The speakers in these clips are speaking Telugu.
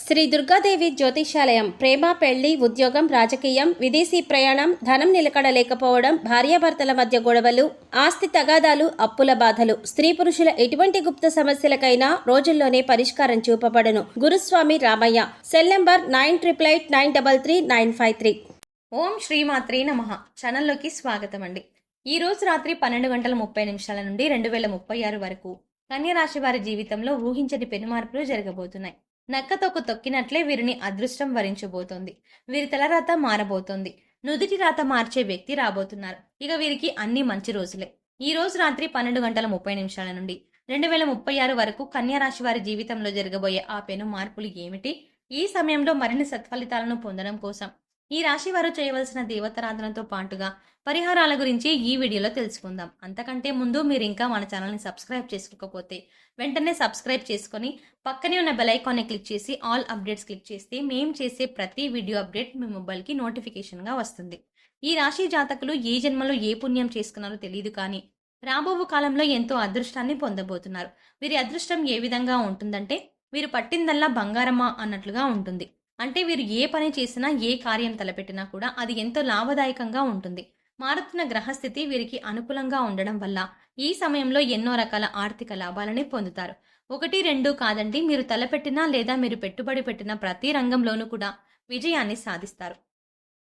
శ్రీ దుర్గాదేవి జ్యోతిషాలయం ప్రేమ, పెళ్లి, ఉద్యోగం, రాజకీయం, విదేశీ ప్రయాణం, ధనం నిలకడ లేకపోవడం, భార్యాభర్తల మధ్య గొడవలు, ఆస్తి తగాదాలు, అప్పుల బాధలు, స్త్రీ పురుషుల ఎటువంటి గుప్త సమస్యలకైనా రోజుల్లోనే పరిష్కారం చూపబడును. గురుస్వామి రామయ్య. Cell number 9889333953. ఓం శ్రీమాత్రే నమః. ఛానల్లోకి స్వాగతం అండి. ఈ రోజు రాత్రి 12:30 నుండి 2036 వరకు కన్యరాశి వారి జీవితంలో ఊహించని పెనుమార్పులు జరగబోతున్నాయి. నక్కతొక్కు తొక్కినట్లే వీరిని అదృష్టం వరించబోతోంది. వీరి తలరాత మారబోతోంది. నుదిటి రాత మార్చే వ్యక్తి రాబోతున్నారు. ఇక వీరికి అన్ని మంచి రోజులే. ఈ రోజు రాత్రి 12:30 నుండి 2036 వరకు కన్యరాశి వారి జీవితంలో జరగబోయే ఆ పెను మార్పులు ఏమిటి? ఈ సమయంలో మరిన్ని సత్ఫలితాలను పొందడం కోసం ఈ రాశి వారు చేయవలసిన దేవతారాధనతో పాటుగా పరిహారాల గురించి ఈ వీడియోలో తెలుసుకుందాం. అంతకంటే ముందు మీరు ఇంకా మన ఛానల్ని సబ్స్క్రైబ్ చేసుకోకపోతే వెంటనే సబ్స్క్రైబ్ చేసుకొని పక్కనే ఉన్న బెల్ ఐకాన్ని క్లిక్ చేసి ఆల్ అప్డేట్స్ క్లిక్ చేస్తే మేము చేసే ప్రతి వీడియో అప్డేట్ మీ మొబైల్కి నోటిఫికేషన్గా వస్తుంది. ఈ రాశి జాతకులు ఏ జన్మలో ఏ పుణ్యం చేసుకున్నారో తెలియదు, కానీ రాబో కాలంలో ఎంతో అదృష్టాన్ని పొందబోతున్నారు. వీరి అదృష్టం ఏ విధంగా ఉంటుందంటే వీరు పట్టిందల్లా బంగారమా అన్నట్లుగా ఉంటుంది. అంటే వీరు ఏ పని చేసినా, ఏ కార్యం తలపెట్టినా కూడా అది ఎంతో లాభదాయకంగా ఉంటుంది. మారుతున్న గ్రహస్థితి వీరికి అనుకూలంగా ఉండడం వల్ల ఈ సమయంలో ఎన్నో రకాల ఆర్థిక లాభాలని పొందుతారు. 1, 2 కాదండి, మీరు తలపెట్టినా లేదా మీరు పెట్టుబడి పెట్టిన ప్రతి రంగంలోనూ కూడా విజయాన్ని సాధిస్తారు.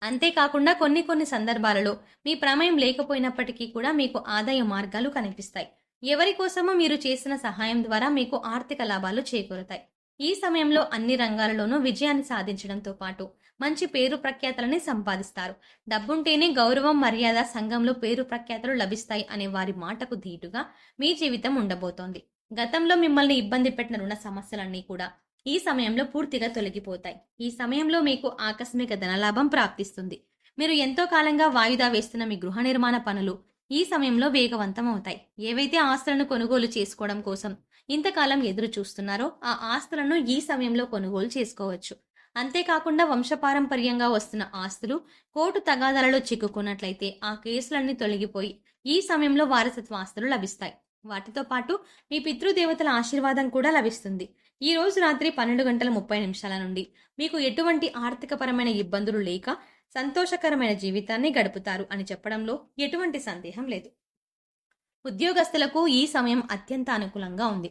అంతేకాకుండా కొన్ని సందర్భాలలో మీ ప్రమేయం లేకపోయినప్పటికీ కూడా మీకు ఆదాయ మార్గాలు కనిపిస్తాయి. ఎవరి కోసమో మీరు చేసిన సహాయం ద్వారా మీకు ఆర్థిక లాభాలు చేకూరుతాయి. ఈ సమయంలో అన్ని రంగాలలోనూ విజయాన్ని సాధించడంతో పాటు మంచి పేరు ప్రఖ్యాతలని సంపాదిస్తారు. డబ్బుంటేనే గౌరవం, మర్యాద, సంఘంలో పేరు ప్రఖ్యాతలు లభిస్తాయి అనే వారి మాటకు ధీటుగా మీ జీవితం ఉండబోతోంది. గతంలో మిమ్మల్ని ఇబ్బంది పెట్టిన రుణ సమస్యలన్నీ కూడా ఈ సమయంలో పూర్తిగా తొలగిపోతాయి. ఈ సమయంలో మీకు ఆకస్మిక ధనలాభం ప్రాప్తిస్తుంది. మీరు ఎంతో కాలంగా వాయిదా వేస్తున్న మీ గృహ నిర్మాణ పనులు ఈ సమయంలో వేగవంతం అవుతాయి. ఏవైతే ఆస్తులను కొనుగోలు చేసుకోవడం కోసం ఇంతకాలం ఎదురు చూస్తున్నారో ఆ ఆస్తులను ఈ సమయంలో కొనుగోలు చేసుకోవచ్చు. అంతేకాకుండా వంశపారంపర్యంగా వస్తున్న ఆస్తులు కోర్టు తగాదాలలో చిక్కుకున్నట్లయితే ఆ కేసులన్నీ తొలగిపోయి ఈ సమయంలో వారసత్వ ఆస్తులు లభిస్తాయి. వాటితో పాటు మీ పితృదేవతల ఆశీర్వాదం కూడా లభిస్తుంది. ఈ రోజు రాత్రి 12:30 నుండి మీకు ఎటువంటి ఆర్థికపరమైన ఇబ్బందులు లేక సంతోషకరమైన జీవితాన్ని గడుపుతారు అని చెప్పడంలో ఎటువంటి సందేహం లేదు. ఉద్యోగస్తులకు ఈ సమయం అత్యంత అనుకూలంగా ఉంది.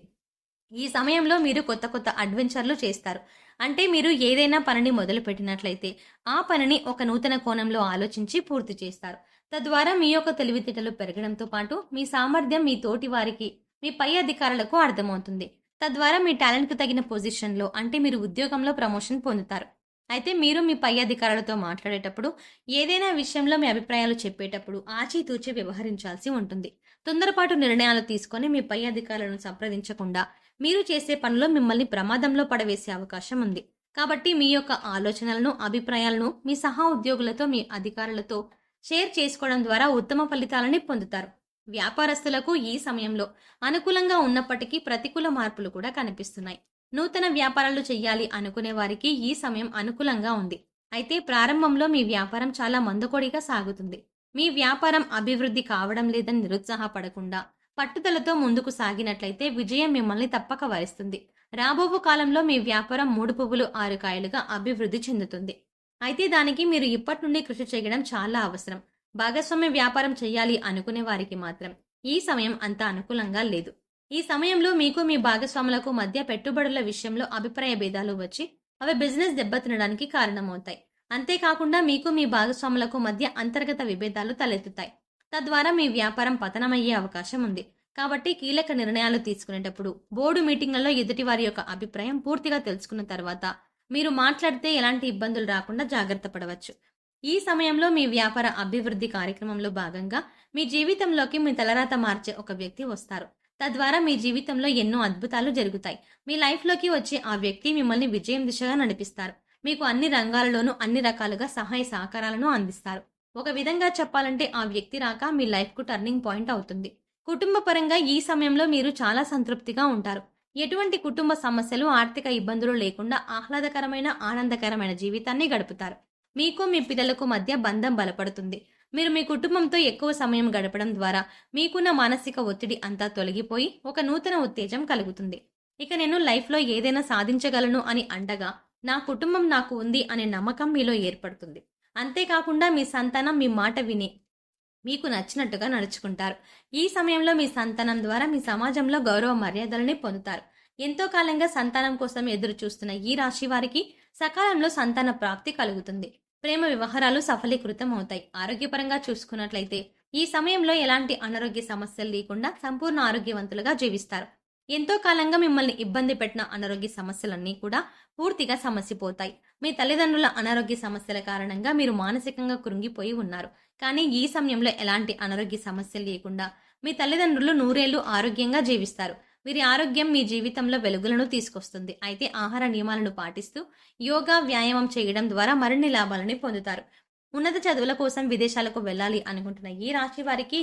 ఈ సమయంలో మీరు కొత్త అడ్వెంచర్లు చేస్తారు. అంటే మీరు ఏదైనా పనిని మొదలు పెట్టినట్లయితే ఆ పనిని ఒక నూతన కోణంలో ఆలోచించి పూర్తి చేస్తారు. తద్వారా మీ యొక్క తెలివితేటలు పెరగడంతో పాటు మీ సామర్థ్యం మీ తోటి వారికి, మీ పై అధికారులకు అర్థమవుతుంది. తద్వారా మీ టాలెంట్కు తగిన పొజిషన్లో, అంటే మీరు ఉద్యోగంలో ప్రమోషన్ పొందుతారు. అయితే మీరు మీ పై అధికారులతో మాట్లాడేటప్పుడు, ఏదైనా విషయంలో మీ అభిప్రాయాలు చెప్పేటప్పుడు ఆచితూచి వ్యవహరించాల్సి ఉంటుంది. తొందరపాటు నిర్ణయాలు తీసుకొని మీ పై అధికారులను సంప్రదించకుండా మీరు చేసే పనిలో మిమ్మల్ని ప్రమాదంలో పడవేసే అవకాశం ఉంది. కాబట్టి మీ యొక్క ఆలోచనలను, అభిప్రాయాలను మీ సహా ఉద్యోగులతో, మీ అధికారులతో షేర్ చేసుకోవడం ద్వారా ఉత్తమ ఫలితాలని పొందుతారు. వ్యాపారస్తులకు ఈ సమయంలో అనుకూలంగా ఉన్నప్పటికీ ప్రతికూల మార్పులు కూడా కనిపిస్తున్నాయి. నూతన వ్యాపారాలు చేయాలి అనుకునే వారికి ఈ సమయం అనుకూలంగా ఉంది. అయితే ప్రారంభంలో మీ వ్యాపారం చాలా మందకొడిగా సాగుతుంది. మీ వ్యాపారం అభివృద్ధి కావడం లేదని నిరుత్సాహపడకుండా పట్టుదలతో ముందుకు సాగినట్లయితే విజయం మిమ్మల్ని తప్పక వరిస్తుంది. రాబో కాలంలో మీ వ్యాపారం 3 పువ్వులు 6 కాయలుగా అభివృద్ధి చెందుతుంది. అయితే దానికి మీరు ఇప్పటి నుండి కృషి చేయడం చాలా అవసరం. భాగస్వామ్య వ్యాపారం చేయాలి అనుకునే వారికి మాత్రం ఈ సమయం అంత అనుకూలంగా లేదు. ఈ సమయంలో మీకు మీ భాగస్వాములకు మధ్య పెట్టుబడుల విషయంలో అభిప్రాయ భేదాలు వచ్చి అవి బిజినెస్ దెబ్బతినడానికి కారణమవుతాయి. అంతేకాకుండా మీకు మీ భాగస్వాములకు మధ్య అంతర్గత విభేదాలు తలెత్తుతాయి. తద్వారా మీ వ్యాపారం పతనమయ్యే అవకాశం ఉంది. కాబట్టి కీలక నిర్ణయాలు తీసుకునేటప్పుడు బోర్డు మీటింగ్లలో ఎదుటి వారి యొక్క అభిప్రాయం పూర్తిగా తెలుసుకున్న తర్వాత మీరు మాట్లాడితే ఎలాంటి ఇబ్బందులు రాకుండా జాగ్రత్త పడవచ్చు. ఈ సమయంలో మీ వ్యాపార అభివృద్ధి కార్యక్రమంలో భాగంగా మీ జీవితంలోకి మీ తలరాత మార్చే ఒక వ్యక్తి వస్తారు. తద్వారా మీ జీవితంలో ఎన్నో అద్భుతాలు జరుగుతాయి. మీ లైఫ్లోకి వచ్చే ఆ వ్యక్తి మిమ్మల్ని విజయం దిశగా నడిపిస్తారు. మీకు అన్ని రంగాలలోనూ అన్ని రకాలుగా సహాయ సహకారాలను అందిస్తారు. ఒక విధంగా చెప్పాలంటే ఆ వ్యక్తి రాక మీ లైఫ్కు టర్నింగ్ పాయింట్ అవుతుంది. కుటుంబ పరంగా ఈ సమయంలో మీరు చాలా సంతృప్తిగా ఉంటారు. ఎటువంటి కుటుంబ సమస్యలు, ఆర్థిక ఇబ్బందులు లేకుండా ఆహ్లాదకరమైన, ఆనందకరమైన జీవితాన్ని గడుపుతారు. మీకు మీ పిల్లలకు మధ్య బంధం బలపడుతుంది. మీరు మీ కుటుంబంతో ఎక్కువ సమయం గడపడం ద్వారా మీకున్న మానసిక ఒత్తిడి అంతా తొలగిపోయి ఒక నూతన ఉత్తేజం కలుగుతుంది. ఇక నేను లైఫ్లో ఏదైనా సాధించగలను అని అండగా నా కుటుంబం నాకు ఉంది అనే నమ్మకం మీలో ఏర్పడుతుంది. అంతేకాకుండా మీ సంతానం మీ మాట విని మీకు నచ్చినట్టుగా నడుచుకుంటారు. ఈ సమయంలో మీ సంతానం ద్వారా మీ సమాజంలో గౌరవ మర్యాదలని పొందుతారు. ఎంతో కాలంగా సంతానం కోసం ఎదురు చూస్తున్న ఈ రాశి వారికి సకాలంలో సంతాన ప్రాప్తి కలుగుతుంది. ప్రేమ వ్యవహారాలు సఫలీకృతం అవుతాయి. ఆరోగ్యపరంగా చూసుకున్నట్లయితే ఈ సమయంలో ఎలాంటి అనారోగ్య సమస్యలు లేకుండా సంపూర్ణ ఆరోగ్యవంతులుగా జీవిస్తారు. ఎంతో కాలంగా మిమ్మల్ని ఇబ్బంది పెట్టిన అనారోగ్య సమస్యలన్నీ కూడా పూర్తిగా సమసిపోతాయి. మీ తల్లిదండ్రుల అనారోగ్య సమస్యల కారణంగా మీరు మానసికంగా కృంగిపోయి ఉన్నారు. కానీ ఈ సమయంలో ఎలాంటి అనారోగ్య సమస్యలు లేకుండా మీ తల్లిదండ్రులు నూరేళ్లు ఆరోగ్యంగా జీవిస్తారు. వీరి ఆరోగ్యం మీ జీవితంలో వెలుగులను తీసుకొస్తుంది. అయితే ఆహార నియమాలను పాటిస్తూ యోగా, వ్యాయామం చేయడం ద్వారా మరిన్ని లాభాలని పొందుతారు. ఉన్నత చదువుల కోసం విదేశాలకు వెళ్ళాలి అనుకుంటున్న ఈ రాశి వారికి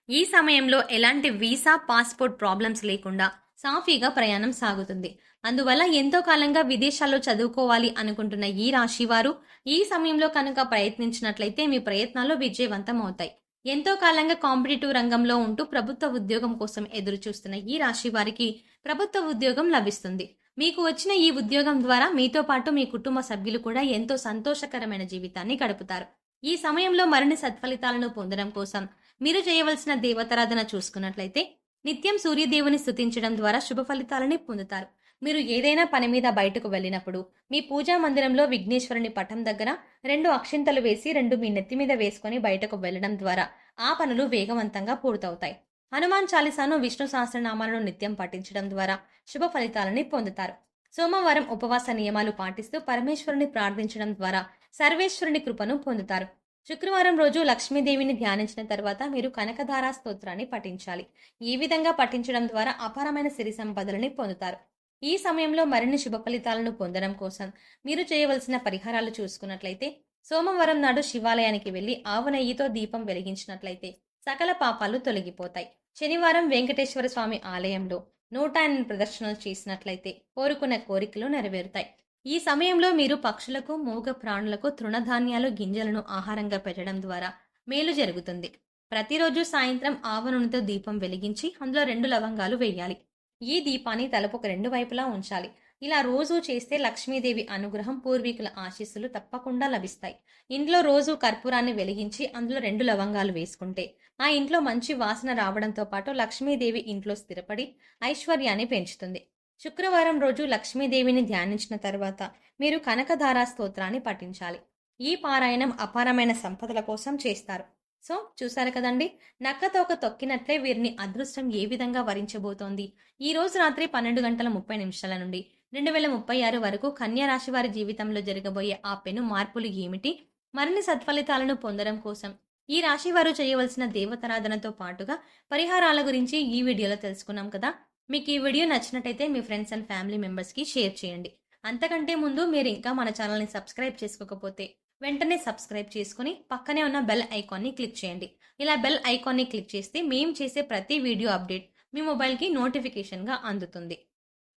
ఈ సమయంలో ఎలాంటి వీసా, పాస్పోర్ట్ ప్రాబ్లమ్స్ లేకుండా సాఫీగా ప్రయాణం సాగుతుంది. అందువల్ల ఎంతో కాలంగా విదేశాల్లో చదువుకోవాలి అనుకుంటున్న ఈ రాశి వారు ఈ సమయంలో కనుక ప్రయత్నించినట్లయితే మీ ప్రయత్నాలు విజయవంతం అవుతాయి. ఎంతో కాలంగా కాంపిటేటివ్ రంగంలో ఉంటూ ప్రభుత్వ ఉద్యోగం కోసం ఎదురు చూస్తున్న ఈ రాశి వారికి ప్రభుత్వ ఉద్యోగం లభిస్తుంది. మీకు వచ్చిన ఈ ఉద్యోగం ద్వారా మీతో పాటు మీ కుటుంబ సభ్యులు కూడా ఎంతో సంతోషకరమైన జీవితాన్ని గడుపుతారు. ఈ సమయంలో మరిన్ని సత్ఫలితాలను పొందడం కోసం మీరు చేయవలసిన దేవతారాధన చూసుకున్నట్లయితే నిత్యం సూర్యదేవుని స్తుతించడం ద్వారా శుభ ఫలితాలని పొందుతారు. మీరు ఏదైనా పని మీద బయటకు వెళ్ళినప్పుడు మీ పూజా మందిరంలో విఘ్నేశ్వరుని పటం దగ్గర 2 అక్షింతలు వేసి 2 మీ నెత్తి మీద వేసుకొని బయటకు వెళ్లడం ద్వారా ఆ పనులు వేగవంతంగా పూర్తవుతాయి. హనుమాన్ చాలీసాను, విష్ణు సహస్రనామాలను నిత్యం పఠించడం ద్వారా శుభ ఫలితాలని పొందుతారు. సోమవారం ఉపవాస నియమాలు పాటిస్తూ పరమేశ్వరుని ప్రార్థించడం ద్వారా సర్వేశ్వరుని కృపను పొందుతారు. శుక్రవారం రోజు లక్ష్మీదేవిని ధ్యానించిన తర్వాత మీరు కనకధారా స్తోత్రాన్ని పఠించాలి. ఈ విధంగా పఠించడం ద్వారా అపారమైన సిరి సంపదలని పొందుతారు. ఈ సమయంలో మరిన్ని శుభ ఫలితాలను పొందడం కోసం మీరు చేయవలసిన పరిహారాలు చూసుకున్నట్లయితే సోమవారం నాడు శివాలయానికి వెళ్లి ఆవు నెయ్యితో దీపం వెలిగించినట్లయితే సకల పాపాలు తొలగిపోతాయి. శనివారం వెంకటేశ్వర స్వామి ఆలయంలో 108 ప్రదర్శనలు చేసినట్లయితే కోరుకున్న కోరికలు నెరవేరుతాయి. ఈ సమయంలో మీరు పక్షులకు, మూగ ప్రాణులకు తృణధాన్యాలు, గింజలను ఆహారంగా పెట్టడం ద్వారా మేలు జరుగుతుంది. ప్రతిరోజు సాయంత్రం ఆవ నూనెతో దీపం వెలిగించి అందులో 2 లవంగాలు వేయాలి. ఈ దీపాన్ని తలుపుకు 2 వైపులా ఉంచాలి. ఇలా రోజూ చేస్తే లక్ష్మీదేవి అనుగ్రహం, పూర్వీకుల ఆశీస్సులు తప్పకుండా లభిస్తాయి. ఇంట్లో రోజు కర్పూరాన్ని వెలిగించి అందులో 2 లవంగాలు వేసుకుంటే ఆ ఇంట్లో మంచి వాసన రావడంతో పాటు లక్ష్మీదేవి ఇంట్లో స్థిరపడి ఐశ్వర్యాన్ని పెంచుతుంది. శుక్రవారం రోజు లక్ష్మీదేవిని ధ్యానించిన తర్వాత మీరు కనకధారా స్తోత్రాన్ని పఠించాలి. ఈ పారాయణం అపారమైన సంపదల కోసం చేస్తారు. సో చూసారు కదండి, నక్కతోక తొక్కినట్లే వీరిని అదృష్టం ఏ విధంగా వరించబోతోంది. ఈ రోజు రాత్రి 12:30 నుండి 2036 వరకు కన్యా రాశి వారి జీవితంలో జరగబోయే ఆ పెను మార్పులు ఏమిటి, మరిన్ని సత్ఫలితాలను పొందడం కోసం ఈ రాశి వారు చేయవలసిన దేవతారాధనతో పాటుగా పరిహారాల గురించి ఈ వీడియోలో తెలుసుకున్నాం కదా. మీకు ఈ వీడియో నచ్చినట్టయితే మీ ఫ్రెండ్స్ అండ్ ఫ్యామిలీ మెంబర్స్కి షేర్ చేయండి. అంతకంటే ముందు మీరు ఇంకా మన ఛానల్ని సబ్స్క్రైబ్ చేసుకోకపోతే వెంటనే సబ్స్క్రైబ్ చేసుకుని పక్కనే ఉన్న బెల్ ఐకాన్ని క్లిక్ చేయండి. ఇలా బెల్ ఐకాన్ని క్లిక్ చేస్తే మేము చేసే ప్రతి వీడియో అప్డేట్ మీ మొబైల్కి నోటిఫికేషన్గా అందుతుంది.